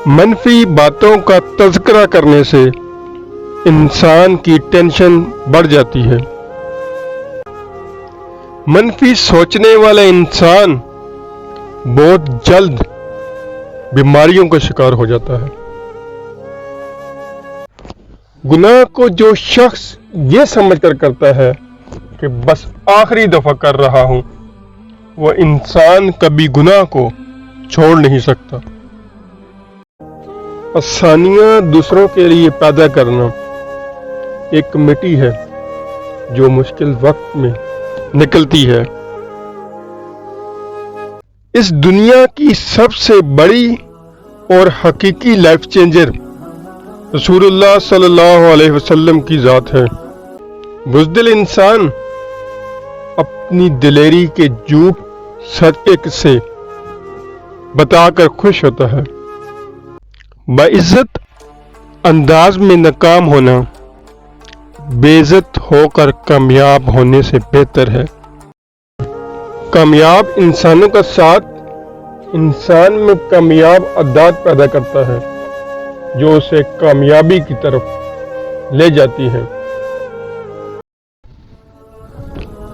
منفی باتوں کا تذکرہ کرنے سے انسان کی ٹینشن بڑھ جاتی ہے۔ منفی سوچنے والا انسان بہت جلد بیماریوں کا شکار ہو جاتا ہے۔ گناہ کو جو شخص یہ سمجھ کر کرتا ہے کہ بس آخری دفعہ کر رہا ہوں، وہ انسان کبھی گناہ کو چھوڑ نہیں سکتا۔ آسانیاں دوسروں کے لیے پیدا کرنا ایک کمیٹی ہے جو مشکل وقت میں نکلتی ہے۔ اس دنیا کی سب سے بڑی اور حقیقی لائف چینجر رسول اللہ صلی اللہ علیہ وسلم کی ذات ہے۔ بزدل انسان اپنی دلیری کے جھوٹ سچ سے بتا کر خوش ہوتا ہے۔ باعزت انداز میں ناکام ہونا بے عزت ہو کر کامیاب ہونے سے بہتر ہے۔ کامیاب انسانوں کا ساتھ انسان میں کامیاب عادات پیدا کرتا ہے جو اسے کامیابی کی طرف لے جاتی ہے۔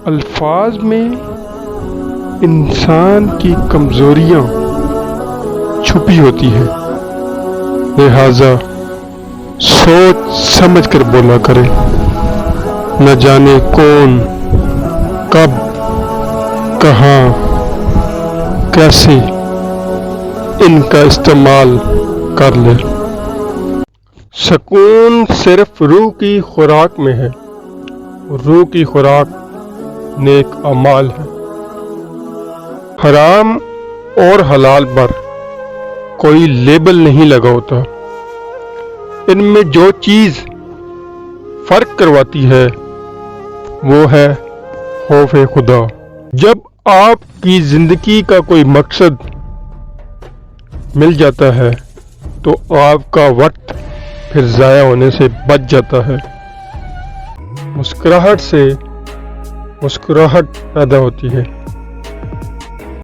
الفاظ میں انسان کی کمزوریاں چھپی ہوتی ہیں، لہذا سوچ سمجھ کر بولا کرے۔ نہ جانے کون کب کہاں کیسے ان کا استعمال کر لے۔ سکون صرف روح کی خوراک میں ہے، روح کی خوراک نیک اعمال ہے۔ حرام اور حلال پر کوئی لیبل نہیں لگا ہوتا، ان میں جو چیز فرق کرواتی ہے وہ ہے خوف خدا۔ جب آپ کی زندگی کا کوئی مقصد مل جاتا ہے تو آپ کا وقت پھر ضائع ہونے سے بچ جاتا ہے۔ مسکراہٹ سے مسکراہٹ پیدا ہوتی ہے۔